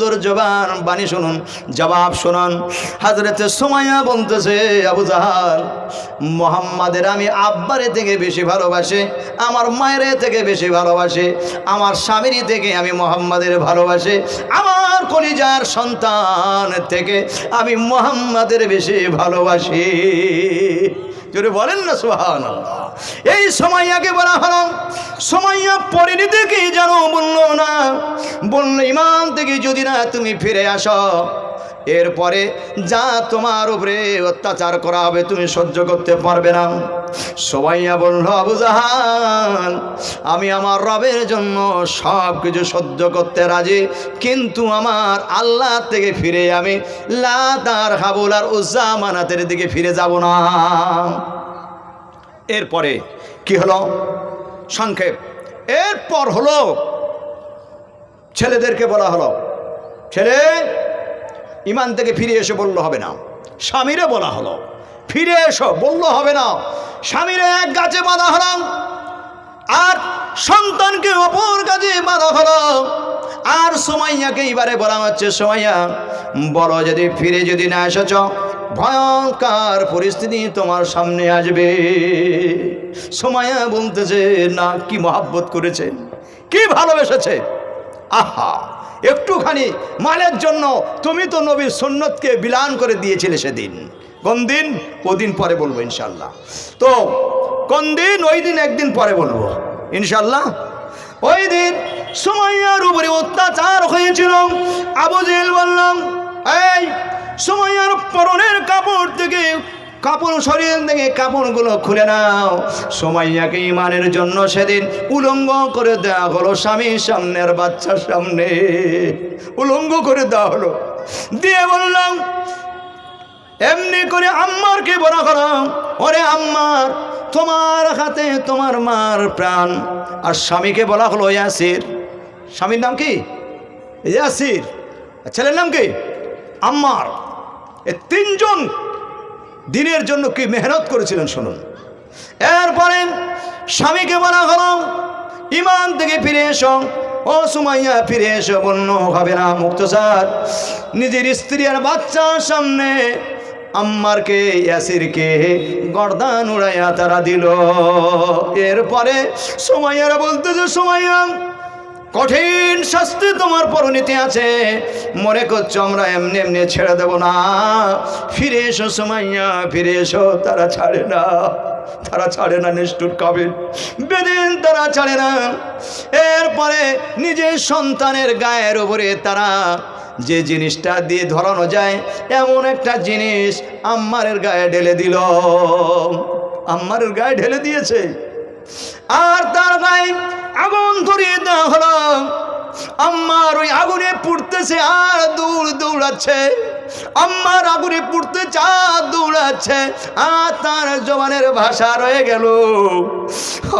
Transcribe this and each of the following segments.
সুন্দর জবান বাণী শুনুন, জবাব শুনুন। হযরতে সুমাইয়া বলতেছে, আবু জাহাল, মুহাম্মাদের আমি আব্বারে থেকে বেশি ভালোবাসি, আমার মায়ের থেকে বেশি ভালোবাসি, আমার স্বামীর থেকে আমি মুহাম্মাদের ভালোবাসি, আমার কলিজার সন্তান থেকে আমি মুহাম্মাদের বেশি ভালোবাসি। জোরে বলেন না সুবহানাল্লাহ। এই সুমাইয়াকে বলা হলো, সুমাইয়া পরিণতি কি জানো? বললো না, বললো ঈমান থেকে যদি না তুমি ফিরে আসো, এরপরে যা তোমার উপরে অত্যাচার করা হবে তুমি সহ্য করতে পারবে না। সুমাইয়া বলল, আবু জাহাল, আমি আমার রবের জন্য সব কিছু সহ্য করতে রাজি, কিন্তু আমার আল্লাহ থেকে ফিরে আমি লাত আর হাবুল আর উজ্জা মানাতের দিকে ফিরে যাব না। এরপরে কি হলো সংক্ষেপ? এরপর হলো ছেলেদেরকে বলা হলো, ছেলে ঈমান থেকে ফিরে এসে বললো হবে না। স্বামীরে বলা হলো ফিরে এসো, বললো হবে না। স্বামীরে এক গাছে বাঁধা হলো, আর সন্তানকে অপর গাছে বাঁধা হলো। আর সুমাইয়াকে এবারে বলা হচ্ছে, সুমাইয়া বলো, যদি ফিরে যদি না এসেছ, ভয়ঙ্কর পরিস্থিতি তোমার সামনে আসবে। সুমাইয়া বলতেছে, না, কি মহাব্বত করেছে, কি ভালোবেসেছে। আহা, একটুখানি মালের জন্য তুমি তো নবীর সুন্নতকে বিলান করে দিয়েছিলে সেদিন। কোন দিন? ওদিন পরে বলবো ইনশাল্লাহ। তো কোন দিন? ওই দিন একদিন পরে বলবো ইনশাল্লাহ। ওই দিন সুমাইয়ার উপরে অত্যাচার হয়েছিল। আবু জেহেল বললাম, এই সুমাইয়ার পরনের কাপড় থেকে কাপড় শরীর থেকে কাপড়গুলো খুলে নাও। সুমাইয়াকে ঈমানের জন্য সেদিন উলঙ্গ করে দেওয়া হলো, স্বামীর সামনের বাচ্চার সামনে উলঙ্গ করে দেওয়া হলো। দিয়ে বললাম, এমনি করে আম্মারকে বলা হলো, ওরে আম্মার, তোমার হাতে তোমার মার প্রাণ। আর স্বামীকে বলা হলো ইয়াসির। স্বামীর নাম কি? ইয়াসির। ছেলের নাম কি? আম্মার। এই তিনজন দিনের জন্য কি মেহনত করেছিলেন শুনুন। এরপরে স্বামীকে বলা হলো, ঈমান থেকে ফিরে এসো। ও সুমাইয়া, ফিরে এসো। বন্য হবে না। মুক্তসার নিজের স্ত্রী আর বাচ্চার সামনে আম্মারকে, ইয়াসিরকে গর্দান উড়াইয়া তারা দিল। এরপরে সুমাইয়ারা বলতেছে, সুমাইয়া, কঠিন শাস্তি তোমার পরিণতি আছে, মনে করছো আমরা এমনি এমনি ছেড়ে দেব না। ফিরে এসো সুমাইয়া, ফিরে এসো। তারা ছাড়ে না, তারা ছাড়ে না। নিষ্ঠুর কাবিল বেদিন, তারা ছাড়ে না। এরপরে নিজের সন্তানের গায়ের উপরে তারা যে জিনিসটা দিয়ে ধরানো যায় এমন একটা জিনিস আম্মারের গায়ে ঢেলে দিল। আম্মারের গায়ে ঢেলে দিয়েছে, আর তার গায়ে আগুন ধরিয়ে দেওয়া হলো। আম্মার ওই আগুনে পুড়তেছে আর দৌড়াচ্ছে। আম্মার আগুনে পুড়তেছে আর দৌড়াচ্ছে, আর তার জবানের ভাষা রয়ে গেল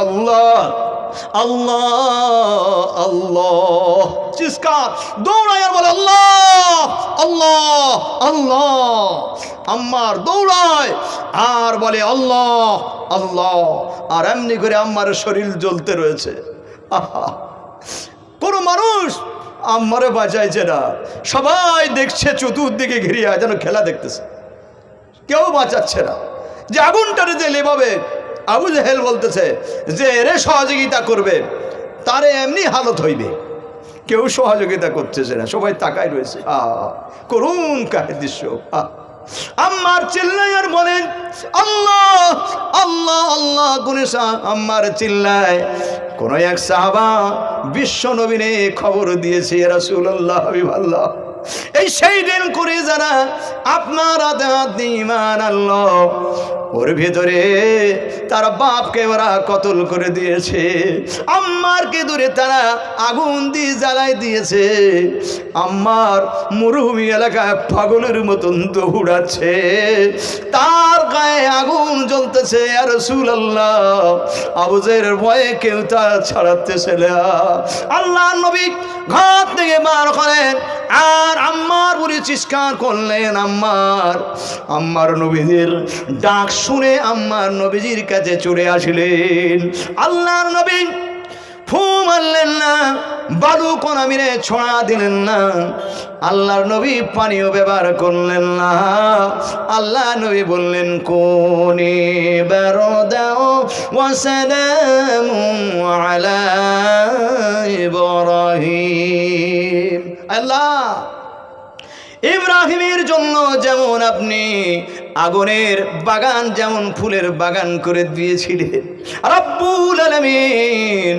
আল্লাহ আল্লাহ আল্লাহ। চিৎকার, দৌড়ায় আর বলে আল্লাহ আল্লাহ আল্লাহ। আম্মার দৌড়ায় আর বলে আল্লাহ আল্লাহ। আর এমনি করে আম্মার শরীর জ্বলতে রয়েছে। আহা, কোনো মানুষ আম্মারে বাঁচাইছে না। সবাই দেখছে, চতুর্দিকে ঘিরিয়া যেন খেলা দেখতেছে, কেউ বাঁচাচ্ছে না। যে আগুনটারে যে লেভাবে আবু জেহেল বলতেছে যে এরে সহযোগিতা করবে, তারে এমনি হালত হইবে। কেউ সহযোগিতা করতেছে না, সবাই তাকায় রয়েছে। করুন কাহের দৃশ্য। আম্মার চিল্লায় আর বলেন আল্লাহ আল্লাহ আল্লাহ গুনেশা। আম্মার চিল্লায়। কোন এক সাহাবা বিশ্ব নবীনে খবর দিয়েছে, ইয়া রাসূলুল্লাহ, হাবিবাল্লাহ, এই সেই দিন করে যারা আপনার হাতে ঈমান আনলো, ওর ভিতরে তার বাপকে ওরা কতল করে দিয়েছে। আম্মারকে ধরে তারা আগুন দিয়ে জ্বালাই দিয়েছে। আম্মার মরুভূমি এলাকায় পাগলের মতন দৌড়াচ্ছে, তার গায়ে আগুন জ্বলতেছে। ইয়া রাসূলুল্লাহ, আবু জেহেলের ভয়ে কেউ তা ছাড়াতেছে না। আল্লাহর নবী ঘর থেকে বার করেন, আর আম্মার বলে চিৎকার করলেন আম্মার নবীজির ডাক শুনে আম্মার নবীজির কাছে চলে আসলেন। আল্লাহর নবী ফু মারলেন না, বালু কণা মেরে ছড়া দিলেন না, আল্লাহর নবী পানিও ব্যবহার করলেন না। আল্লাহ নবী বললেন কুনি বারদাও ওয়া সালামুন আলা ইব্রাহিম। আল্লাহ ইব্রাহিমের জন্য যেমন আপনি আগুনের বাগান, যেমন ফুলের বাগান করে দিয়েছিলেন, রব্বুল আলামিন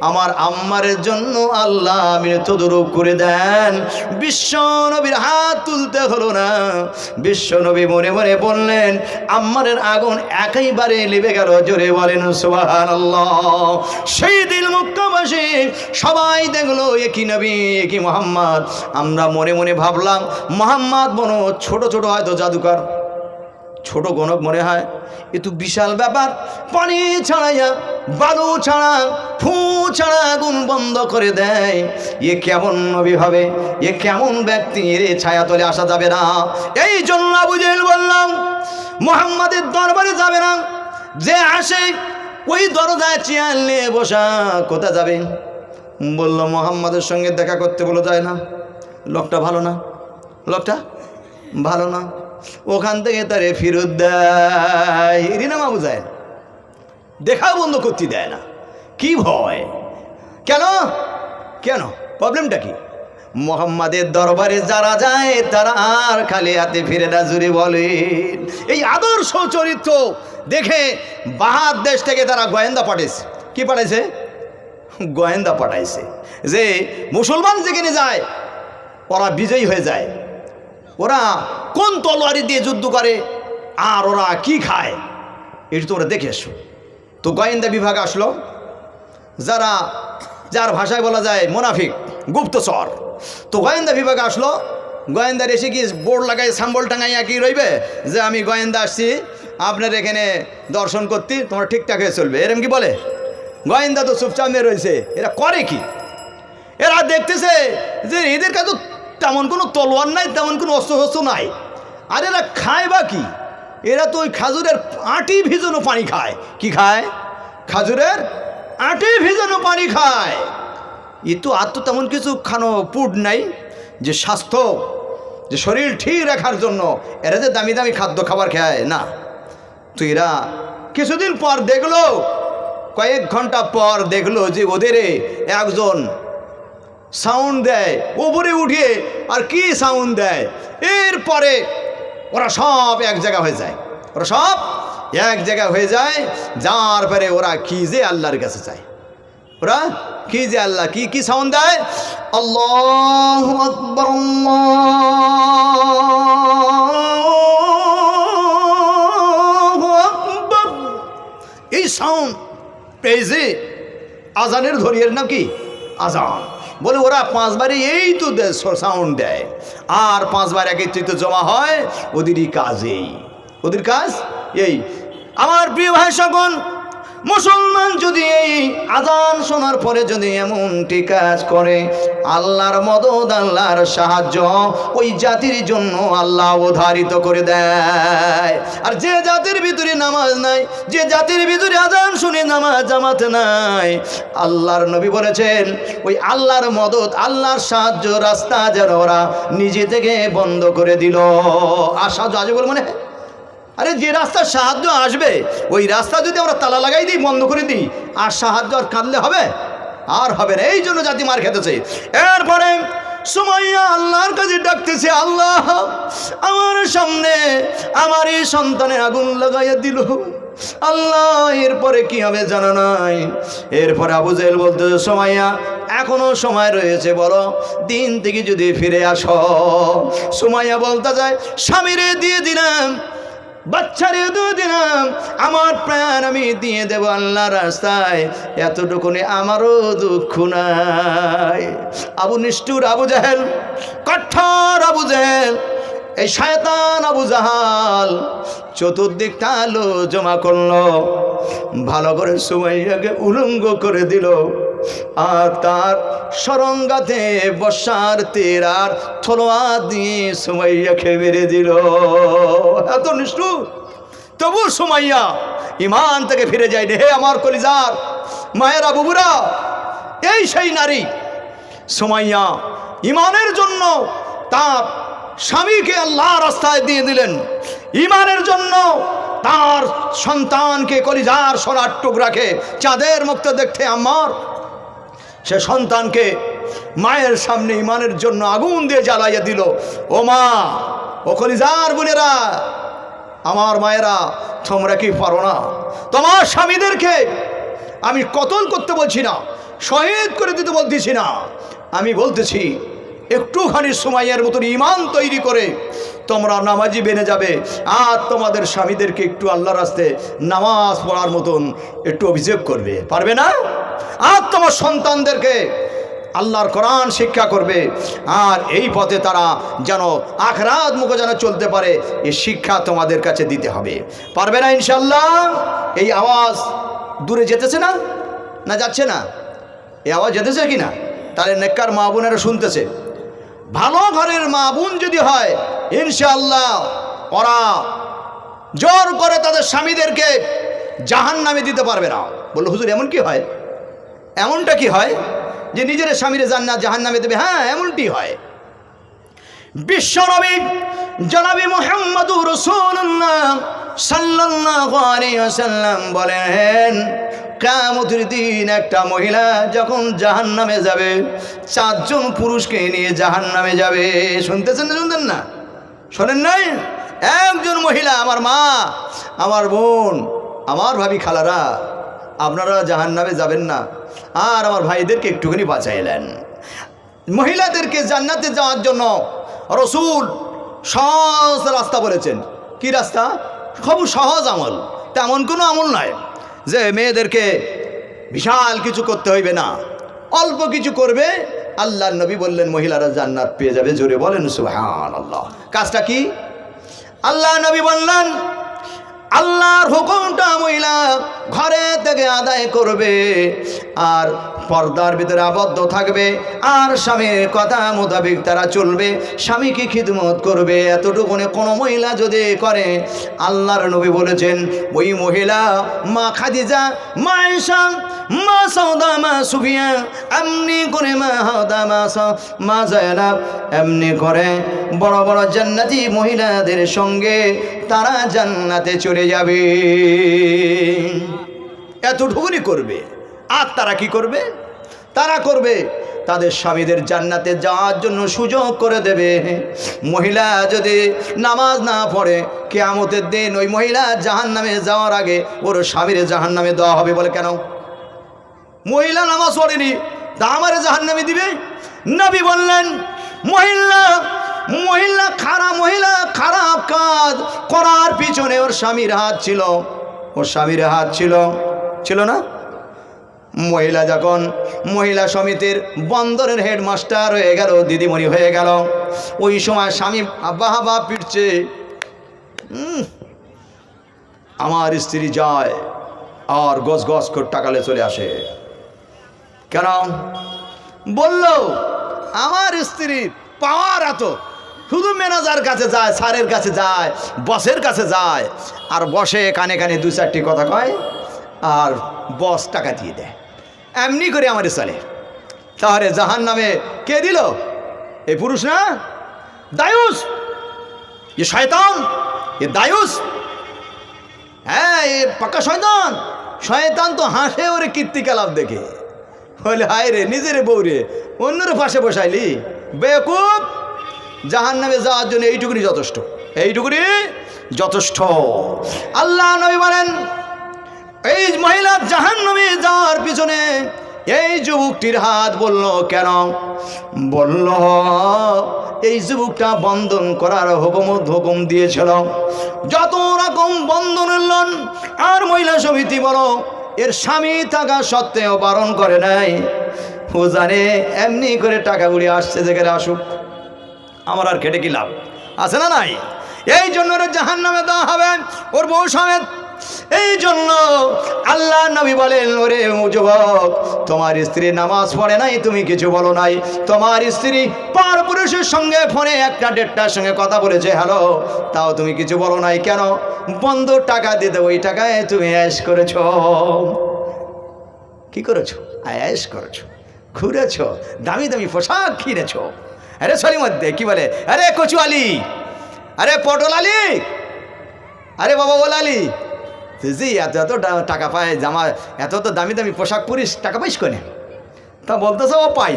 আমার আম্মারের জন্য আল্লাহ আপনি তদরূপ করে দেন। বিশ্ব নবীর হাত তুলতে হলো না, বিশ্ব নবী মনে মনে বললেন আম্মারের আগুন একেবারে লিবে গেল। জোরে বলেন সুবহানাল্লাহ। সেই দিল মক্কাবাসী সবাই দেখলো একই নবী, একই মোহাম্মদ। আমরা মনে মনে ভাবলাম মোহাম্মদ মনে ছোট ছোট হয়তো জাদুকর, ছোট গণক মনে হয়, এ তো বিশাল ব্যাপার। পানি ছাড়াইয়া, বালু ছাড়া, ফু ছাড়া আগুন বন্ধ করে দেয়। এ কেমন নবী হবে, এ কেমন ব্যক্তি, এর ছায়া তলে আসা যাবে না। এই জন্য আবু জেহেল বললাম মোহাম্মদের দরবারে যাবে না, যে আসে ওই দরজায় চেয়ার নিয়ে বসা। কোথায় যাবে? বলল মোহাম্মদের সঙ্গে দেখা করতে। বলো যায় না, লোকটা ভালো না, লোকটা ভালো না। ওখান থেকে তারে ফেরত দেয়। রিনাম আবু যায়, দেখা বন্ধ করতে দেয় না। কি ভয়? কেন কেন প্রবলেমটা কি? মোহাম্মদের দরবারে যারা যায় তারা আর খালি হাতে ফিরে না। জুড়ে বলেন এই আদর্শ চরিত্র দেখে বাহার দেশ থেকে তারা গোয়েন্দা পাঠাইছে। কি পাঠাইছে? গোয়েন্দা পাঠাইছে যে মুসলমান যেখানে যায় ওরা বিজয়ী হয়ে যায়, ওরা কোন তলোয়ারি দিয়ে যুদ্ধ করে আর ওরা কি খায়, এটা তোমরা দেখে এসো। তো গোয়েন্দা বিভাগ আসলো, যার ভাষায় বলা যায় মুনাফিক, গুপ্তচর। তো গোয়েন্দা বিভাগ আসলো। গোয়েন্দার এসে কি বোর্ড লাগাই, সাম্বল টাঙাইয়া কি রইবে যে আমি গোয়েন্দা আসছি আপনার এখানে দর্শন করতে, তোমরা ঠিকঠাক হয়ে চলবে, এরম কি বলে? গোয়েন্দা তো চুপচাপ মেয়ে রয়েছে। এরা করে কি? এরা দেখতেছে যে এদের কাছে তেমন কোনো তলোয়ার নাই, তেমন কোনো অস্ত্র নাই। আর এরা খায় বা কি? এরা তো ওই খাজুরের আটি ভিজানো পানি খায়। কি খায়? খাজুরের আটি ভিজানো পানি খায়। এ তো আর তো তেমন কিছু খানো ফুড নাই যে স্বাস্থ্য, যে শরীর ঠিক রাখার জন্য এরা যে দামি দামি খাদ্য খাবার খায় না। তো এরা কিছুদিন পর দেখলো, কয়েক ঘন্টা পর দেখলো যে ওদের একজন সাউন্ড দেয় উপরে উঠিয়ে। আর কি সাউন্ড দেয়? এরপরে ওরা সব এক জায়গা হয়ে যায়, ওরা সব এক জায়গা হয়ে যায়। যার পরে ওরা কি যে আল্লাহর কাছে চায়, ওরা কি যে আল্লাহ কি কি সাউন্ড দেয়? আল্লাহু আকবার, আল্লাহু আকবার। এই সাউন্ড পেয়েছে আজানের ধরিয়ের নাম কি? আজান। বলে ওরা 5 বারে এই তো সাউন্ড দেয়, আর 5 বার একত্রিত জমা হয় ওদেরই কাজেই। ওদের কাজ এই। আমার প্রিয় ভাই সকল, মুসলমান যদি এই আজান শোনার পরে যদি এমনটি কাজ করে, আল্লাহর মদদ, আল্লাহর সাহায্য ওই জাতির জন্য আল্লাহ অবধারিত করে দেয়। আর যে জাতির ভিতরে নামাজ নাই, যে জাতির ভিতরে আজান শুনে নামাজ জামাত নাই, আল্লাহর নবী বলেছেন ওই আল্লাহর মদদ, আল্লাহর সাহায্য রাস্তা যেন ওরা নিজে থেকে বন্ধ করে দিল। আর সাহায্য আসবে বলে মনে হয়? আরে যে রাস্তার সাহায্য আসবে ওই রাস্তা যদি আমরা তালা লাগাই দিই, বন্ধ করে দিই, আর সাহায্য আর কাঁদলে হবে? আর হবে না। এই জন্য জাতি মার খেতেছে। এরপরে সুমাইয়া আল্লাহর কাছে ডাকতেছে, আল্লাহ আমার সামনে আমার এই সন্তানের আগুন লাগাইয়া দিল, আল্লাহ এরপরে কি হবে জানা নাই। এরপরে আবু জেহেল বলতেছে, সুমাইয়া এখনো সময় রয়েছে, বলো দিন থেকে যদি ফিরে আসো। সুমাইয়া বলতে যায়, স্বামীরে দিয়ে দিলাম, বাচ্চারে দিয়ে দিলাম, আমার প্রাণ আমি দিয়ে দেব আল্লাহর রাস্তায়, এতটুকুনি আমারও দুঃখ নাই। আবু নিষ্ঠুর আবু জেহেল, কঠোর আবু জেহেল, এই শয়তান আবু জাহাল চতুর্দিকটা আলো জমা করলো, ভালো করে সুমাইয়াকে উলঙ্গ করে দিল, আর তার সরঙ্গাতে বর্ষার তীর আর তলোয়ার দিয়ে সুমাইয়াকে মেরে দিল। এত নিষ্ঠুর, তবু সুমাইয়া ইমান থেকে ফিরে যায়। হে আমার কলিজার মায়েরা বুবুরা, এই সেই নারী সুমাইয়া ইমানের জন্য তার স্বামীকে আল্লাহ রাস্তায় দিয়ে দিলেন, ইমানের জন্য তার সন্তানকে কলিজার সোনার টুকরাকে চাঁদের মুক্ত দেখতে আমার সে সন্তানকে মায়ের সামনে ইমানের জন্য আগুন দিয়ে জ্বালাইয়া দিল। ও মা, ও কলিজার বোনেরা, আমার মায়েরা, তোমরা কি পারো না তোমার স্বামীদেরকে? আমি কতল করতে বলছি না, শহীদ করে দিতে বলতেছি না, আমি বলতেছি একটুখানি সুমাইয়ার মতন ইমান তৈরি করে তোমরা নামাজি বেনে যাবে, আর তোমাদের স্বামীদেরকে একটু আল্লাহর রাস্তায় নামাজ পড়ার মতন একটু অভিযোগ করবে, পারবে না? আর তোমার সন্তানদেরকে আল্লাহর কোরআন শিক্ষা করবে, আর এই পথে তারা যেন আখরাত মুখে যেন চলতে পারে, এই শিক্ষা তোমাদের কাছে দিতে হবে, পারবে না ইনশাল্লাহ? এই আওয়াজ দূরে যেতেছে না? না যাচ্ছে না? এই আওয়াজ যেতেছে কি না? তাহলে নেককার মা বোনেরা শুনতেছে। ভালো ঘরের মা বোন যদি হয় ইনশাআল্লাহ ওরা জোর করে তাদের স্বামীদেরকে জাহান্নামে দিতে পারবে না। বললো হুজুর এমন কি হয়? এমনটা কি হয় যে নিজের স্বামীরে জান্নাত জাহান্নামে দেবে? হ্যাঁ, এমনটি হয়। বিশ্বনবী জনাবি মুহাম্মদুর রাসূলুল্লাহ সাল্লাল্লাহু আলাইহি ওয়াসাল্লাম বলেন, কিয়ামতের দিন একটা মহিলা যখন জাহান্নামে যাবে, 4 জন পুরুষকে নিয়ে জাহান্নামে যাবে। শুনতেছেন না? শুনতেন না? শোনেন নাই? একজন মহিলা, আমার মা, আমার বোন, আমার ভাবি, খালারা, আপনারা জাহান্নামে যাবেন না, আর আমার ভাইদেরকে একটুখানি বাঁচাইলেন। মহিলাদেরকে জান্নাতে যাওয়ার জন্য রাসূল সহজ রাস্তা বলেছেন। কি রাস্তা? খুব সহজ আমল, তেমন কোনো আমল নয় যে মেয়েদেরকে বিশাল কিছু করতে হইবে না, অল্প কিছু করবে। আল্লাহর নবী বললেন মহিলারা জান্নাত পেয়ে যাবে। জোরে বলেন সুবহানাল্লাহ। কাজটা কি? আল্লাহর নবী বললেন আল্লাহর হুকুমটা মহিলা ঘরে থেকে আদায় করবে, আর পর্দার ভিতরে আবদ্ধ থাকবে, আর স্বামীর কথা মোতাবেক তারা চলবে, স্বামীকে খিদমত করবে। এতটুকুনে কোনো মহিলা যদি করে, আল্লাহর নবী বলেছেন ওই মহিলা মা খাদিজা, মা আয়েশা, মা সাউদা, মা সুফিয়া, এমনি করে মা হাওদা, মা যায়েনাব, এমনি করে বড় বড় জান্নাতি মহিলাদের সঙ্গে তারা জান্নাতে চলে যাবে। এতটুকুনি করবে। আর তারা কি করবে? তারা করবে তাদের স্বামীদের জান্নাতে যাওয়ার জন্য সুযোগ করে দেবে। মহিলা যদি নামাজ না পড়ে, কিয়ামতের দিন ওই মহিলা জাহান্নামে যাওয়ার আগে ওর স্বামীর জাহান্নামে দেওয়া হবে। বলে কেন? মহিলা নামাজ পড়েনি, তা আমারে জাহান্নামে দিবে? নবী বললেন মহিলা খারাপ কাজ করার পিছনে ওর স্বামীর হাত ছিল, ওর স্বামীর হাত ছিল না? মহিলা যখন মহিলা সমিতির বন্দরের হেডমাস্টার হয়ে গেল, দিদিমণি হয়ে গেল, ওই সময় স্বামী বাবা পিটছে, আমার স্ত্রী যায় আর গজ গজ করে টাকালে চলে আসে। কেন? বলল আমার স্ত্রীর পাওয়ার এত, শুধু ম্যানেজার কাছে যায়, স্যারের কাছে যায়, বসের কাছে যায়, আর বসে কানে কানে 2-4টি কথা কয়, আর বস টাকা দিয়ে দেয়। এমনি করে আমার চলে। তাহলে জাহান্নামে কে দিল? এই পুরুষ না? দায়ুস, এ শয়তান, এ দায়ুস। হ্যাঁ, এ পাকা শয়তান। শয়তান তো হাসে ওরে কীর্তিকলাপ দেখে, বলে হায় রে, নিজের বউরে অন্যের পাশে বসাইলি, বেকুব। জাহান্নামে যাওয়ার জন্য এইটুকুনি যথেষ্ট, এইটুকুনি যথেষ্ট। আল্লাহ নবী বলেন এই মহিলা জাহান্নামে যাওয়ার পিছনে এই যুবকটির হাত। বলল কেন? বলল এই যুবকটা বন্ধন করার হুকুম দিয়েছিল। যত রকম বন্ধনের লোন আর মহিলা সমিতি বলো, এর স্বামী থাকা সত্ত্বেও বারণ করে নাই। ও জানে এমনি করে টাকা উড়ে আসছে, যেখানে আসুক, আমার আর খেটে কি লাভ আছে? না নাই? এই জন্য ওর জাহান্নামে দেওয়া হবে, ওর বউ সমেত। এই জন্য আল্লাহ নবী বলেন ওরে যুবক, তোমার স্ত্রী নামাজ পড়ে নাই, তুমি কিছু বলো নাই। তোমার স্ত্রী পার পুরুষের সঙ্গে ফোনে 1টা-1.5টার সঙ্গে কথা বলেছে, হ্যালো, তাও তুমি কিছু বলো নাই। কেন? বন্ধ টাকা দিতে, ওই টাকায় তুমি আয়েশ করেছো। কি করেছো? আয়েশ করেছো। ঘুরেছ, দামি দামি পোশাক কিনেছ। আরে সরি মধ্যে কি বলে, আরে কচু আলি, আরে পটল আলি, আরে বাবা ওল আলি, তুই এত এত টাকা পায়, জামা এত তো দামি দামি পোশাক পরিস, টাকা পাইস কোনে? তা বলতেছে ও পাই,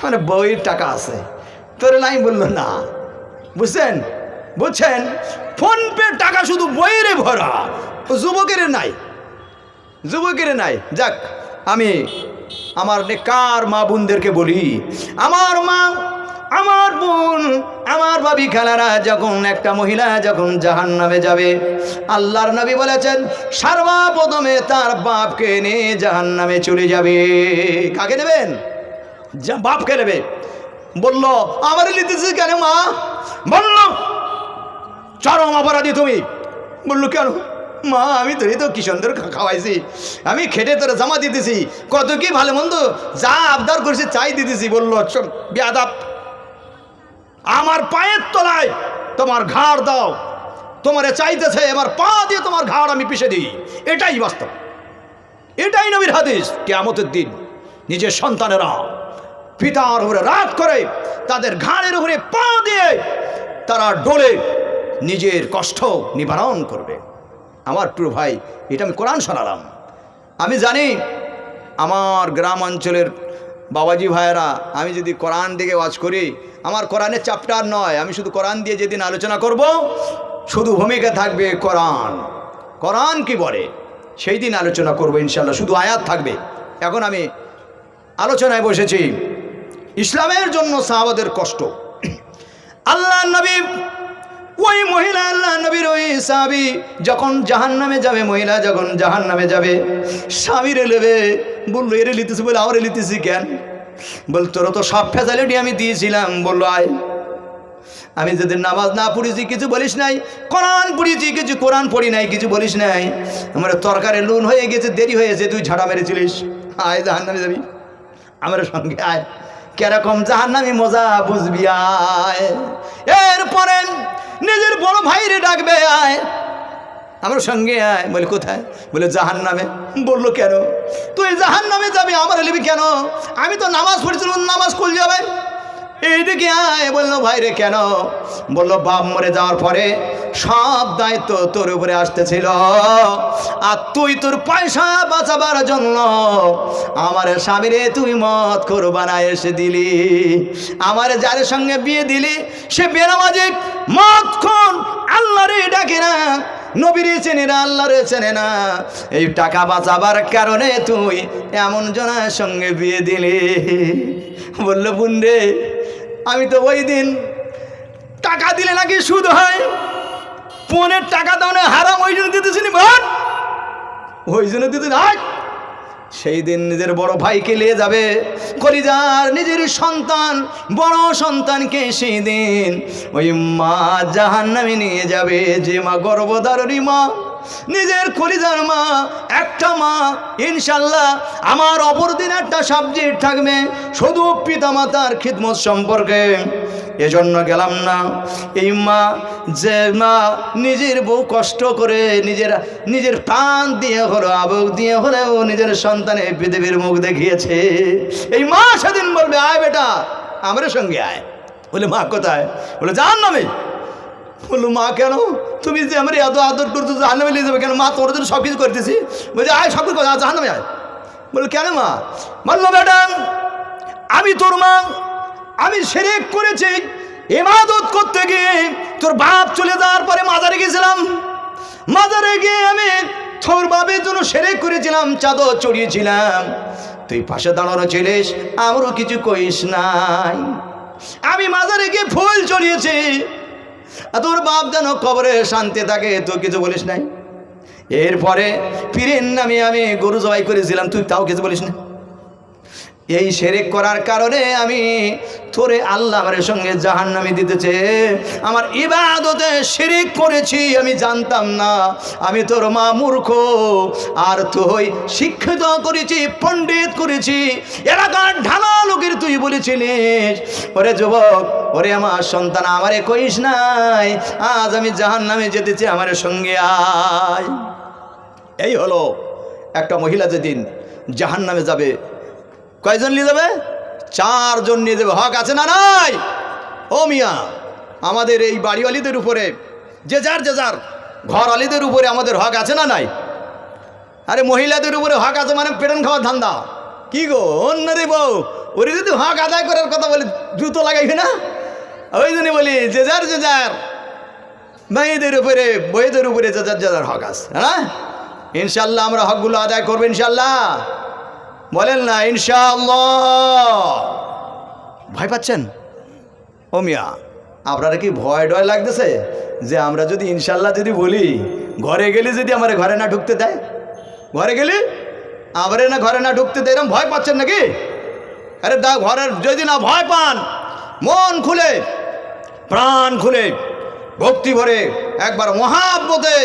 মানে বইয়ের টাকা আছে। তোর নাই বললো না, বুঝছেন বুঝছেন, ফোনপে টাকা শুধু বইয়ের ভরা, যুবকের নাই, যুবকের নাই। যাক, আমি আমার নেকার মা বোনদেরকে বলি, আমার মা, আমার বোন, আমার ভাবি খালারা, যখন একটা মহিলা যখন জাহান্নামে যাবে, আল্লাহর নবী বলেছেন সর্বপ্রথমে তার বাপকে নিয়ে জাহান্নামে চলে যাবে। কাকে নেবেন? বাপকে নেবে। বলল আমার লিতেছি কেন মা? বলল চরম অপরাধী তুমি। বললো কেন মা? আমি তোরই তো কি সুন্দর খাওয়াইছি, আমি খেটে তোরা জামা দিতেছি, কত কি ভালো মন্দ যা আবদার করছি চাই দিতেছি। বললো বেয়াদব, আমার পায়ের তলায় তোমার ঘাড় দাও, তোমারে চাইতেছে, এবার পা দিয়ে তোমার ঘাড় আমি পিষে দিই। এটাই বাস্তব, এটাই নবীর হাদিস। কিয়ামতের দিন নিজের সন্তানেরা পিতার উপরে রাগ করে তাদের ঘাড়ের উপরে পা দিয়ে তারা ডোলে নিজের কষ্ট নিবারণ করবে। আমার প্রিয় ভাই, এটা আমি কোরআন শোনালাম। আমি জানি আমার গ্রাম অঞ্চলের বাবাজি ভাইয়েরা, আমি যদি কোরআন দিকে ওয়াজ করি, আমার কোরআনের চ্যাপ্টার নয়, আমি শুধু কোরআন দিয়ে যেদিন আলোচনা করব, শুধু ভূমিকা থাকবে কোরআন, কোরআন কি বলে সেই দিন আলোচনা করব ইনশাল্লাহ, শুধু আয়াত থাকবে। এখন আমি আলোচনায় বসেছি ইসলামের জন্য সাহাবাদের কষ্ট। আল্লাহ নবী, ওই মহিলা আল্লাহ নবীর ওই সাহাবী যখন জাহান্নামে যাবে, মহিলা যখন জাহান্নামে যাবে, স্বামীর এলেবে, বললো এরে লিতেছি, বলে আমার লিতেছি কেন? বল তোর তো সব ফ্যাসিলিটি আমি দিয়েছিলাম। বললো আয়, আমি যদি নামাজ না পড়েছি কিছু বলিস নাই, কোরআন পড়েছি কিছু কোরআন পড়ি নাই কিছু বলিস নাই, আমার তরকারি নুন হয়ে গেছে, দেরি হয়েছে, তুই ঝাড়া মেরেছিলিস, আয় জাহান্নামে যাবি, আমার সঙ্গে আয়, কেরকম জাহান্নামি মজা বুঝবি আয়। এরপরে নিজের বড় ভাইরে ডাকবে, আয় আমার সঙ্গে আয়। বলে কোথায়? বলে জাহান্নামে। বললো কেন? তুই জাহান্নামে যাবি, আমার লিবি কেন? আমি তো নামাজ পড়েছিলাম, নামাজ কুল যাবে, এইদিকে আয়। বললো ভাইরে কেন? বললো বাপ মরে যাওয়ার পরে সব দায়িত্ব তোর উপরে আসতেছিল, আর তুই তোর পয়সা বাঁচাবার জন্য আমার স্বামীরে তুই মদ খোর বানায় এসে দিলি, আমার যার সঙ্গে বিয়ে দিলি সে বেনামাজি মদ খোর, আল্লাহরে ডাকে না, নবীরে চেনে না, আল্লাহরে চেনে না, এই টাকা বাঁচাবার কারণে তুই এমন জনের সঙ্গে বিয়ে দিলি। বললো বোন রে, আমি তো ওই দিন টাকা দিলে নাকি সুদ হয়, পনের টাকা দাও না হারাম, ওই জন্য দিতেছি নি, ওই জন্য দিতে নাই। সেই দিন নিজের বড় ভাইকে নিয়ে যাবে, কলিজার নিজের সন্তান, বড় সন্তানকে সেই দিন ওই মা জাহান্নামে নিয়ে যাবে, যে মা গর্ভধারণী মা, নিজের কলিজার মা, একটা মা। ইনশাল্লাহ আমার অপর দিন একটা সাবজেক্ট থাকবে শুধু পিতামাতার খিদমত সম্পর্কে, এজন্য গেলাম না। এই মা, যে মা নিজের বউ কষ্ট করে নিজের প্রাণ দিয়ে হলো, আবেগ দিয়ে হলেও নিজের সন্তানের পৃথিবীর মুখ দেখিয়েছে, এই মা সেদিন বলবে আয় বেটা আমার সঙ্গে আয়। বলে মা কোথায়? বলে জাহান্নামে। বললো মা কেন? তুমি যে আমার এত আদর করছো, জাহান্নামে নিয়ে যাবে কেন? মা তোর জন্য সব কিছু করতেছি। বলছে আয় সব কিছু জাহান্নামে আয়। বললো কেন মা? বললো বেটা আমি তোর মা, আমি শিরক করেছি, ইবাদত করতে গিয়ে তোর বাপ চলে যাওয়ার পরে মাজারে গেছিলাম, মাজারে গিয়ে আমি তোর বাপের জন্য শিরক করেছিলাম, চাদর চড়িয়েছিলাম, তুই পাশে দাঁড়ানো ছিলিস, আমারও কিছু কইস নাই। আমি মাজারে গিয়ে ফুল চড়িয়েছি, তোর বাপ যেন কবরে শান্তি থাকে, তুই কিছু বলিস নাই। এরপরে পীরের নামে আমি গরু জবাই করেছিলাম, তুই তাও কিছু বলিস না। এই শিরক করার কারণে আমি তোরে আল্লাহ আমার সঙ্গে জাহান্নামে দিতেছে, আমার ইবাদতে শিরক করেছি, আমি জানতাম না, আমি তোর মা মূর্খ, আর তুই শিক্ষিত করেছি, পণ্ডিত করেছি, এলাকার ঢালা লোকের তুই বলেছিলিস ওরে যুবক, ওরে আমার সন্তান আমারে কইস নাই, আজ আমি জাহান্নামে যেতেছি, আমার সঙ্গে আয়। এই হলো একটা মহিলা যেদিন জাহান্নামে যাবে, কয়জন নিয়ে যাবে? 4 জন নিয়ে যাবে। হক আছে না নাই? ও মিয়া, আমাদের এই বাড়িওয়ালিদের উপরে যে যার ঘরওয়ালিদের উপরে আমাদের হক আছে না নাই? আরে মহিলাদের উপরে হক আছে মানে পেটন খাওয়ার ধান্দা। কি গো অন্যরে বউ, ওরে যদি হক আদায় করার কথা বলি দ্রুত লাগাইবে না? ওই জন্য বলি যে যার মেয়েদের উপরে বইয়েদের উপরে যে যার হক আছে। হ্যাঁ, ইনশাল্লাহ আমরা হকগুলো আদায় করবো ইনশাল্লাহ। বলেন না ইনশাআল্লাহ। ভয় পাচ্ছেন? ও মিয়া, আপনারা কি ভয় ডয় লাগতেছে যে আমরা যদি ইনশাল্লাহ যদি বলি, ঘরে গেলে যদি আমার ঘরে না ঢুকতে দেয়, ঘরে গেলে আমারে না ঘরে না ঢুকতে দেয়, এরকম ভয় পাচ্ছেন নাকি? আরে ঘরের যদি না ভয় পান, মন খুলে প্রাণ খুলে ভক্তি ভরে একবার মহাব্বতে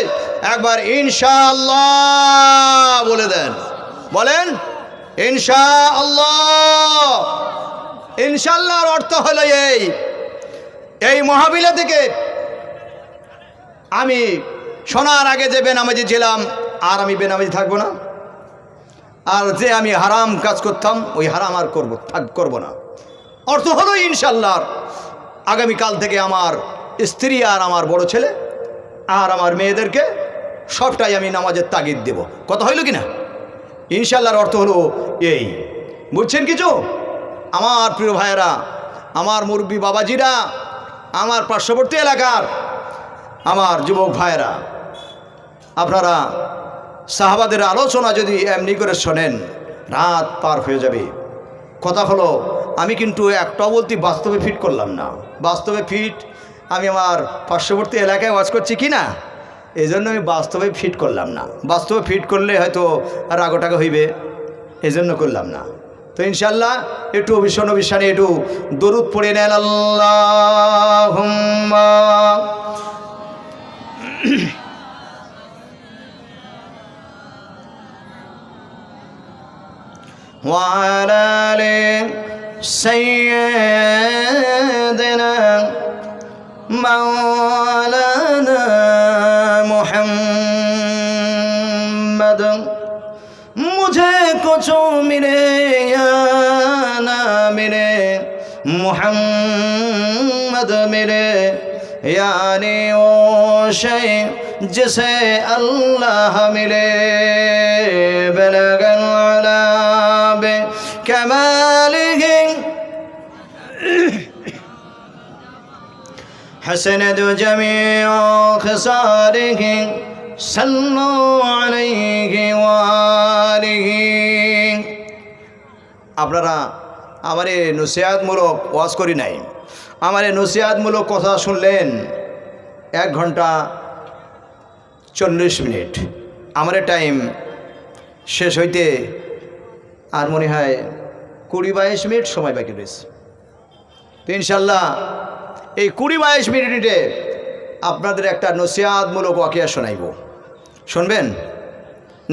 একবার ইনশাআল্লাহ বলে দেন। বলেন ইনশাআল্লাহ। ইনশাআল্লাহর অর্থ হলো এই মহাবিলা থেকে আমি শোনার আগে যে বেনামাজি ছিলাম আর আমি বেনামাজি থাকবো না, আর যে আমি হারাম কাজ করতাম ওই হারাম আর করব না। অর্থ হলো ইনশাআল্লাহ আগামীকাল থেকে আমার স্ত্রী আর আমার বড় ছেলে আর আমার মেয়েদেরকে সবটাই আমি নামাজের তাগিদ দেব। কথা হইল কি না? ইনশাআল্লাহর অর্থ হলো এই। বুঝছেন কিছু? আমার প্রিয় ভাইয়েরা, আমার মুরব্বী বাবাজিরা, আমার পার্শ্ববর্তী এলাকার আমার যুবক ভাইয়েরা, আপনারা সাহাবাদের আলোচনা যদি এমনি করে শোনেন রাত পার হয়ে যাবে। কথা হলো আমি কিন্তু একটাও বলতে বাস্তবে ফিট করলাম না। বাস্তবে ফিট আমি আমার পার্শ্ববর্তী এলাকায় ওয়াজ করছি কি না, এই জন্য আমি বাস্তবে ফিট করলাম না। বাস্তবে ফিট করলে হয়তো রাগটাকে হইবে, এই জন্য করলাম না। তো ইনশাল্লাহ একটু বিশ্বনবী শানে একটু দরুদ পড়ে নেন। আল্লাহুম্মা ওয়া আলা আলি সাইয়্যিদিনা মাওলানা মুহাম্মদ। मुझे कुछ मिले या ना मिले, मुहम्मद मिले, यानी वो शय जिसे अल्लाह मिले। बलगल अला बे कमालिहि हसनत जमीअ खसारिहि सल्लु अलैहि वा आलिहि। আপনারা আমার এই নসিহতমূলক ওয়াজ করি নাই, আমার এই নসিহতমূলক কথা শুনলেন 1 ঘন্টা 40 মিনিট। আমার টাইম শেষ হইতে আর মনে হয় 20-22 মিনিট সময় বাকি রয়েছে। তো ইনশাল্লাহ এই 20-22 মিনিটে আপনাদের একটা নসিহতমূলক ওয়াকিয়া শোনাইব। শুনবেন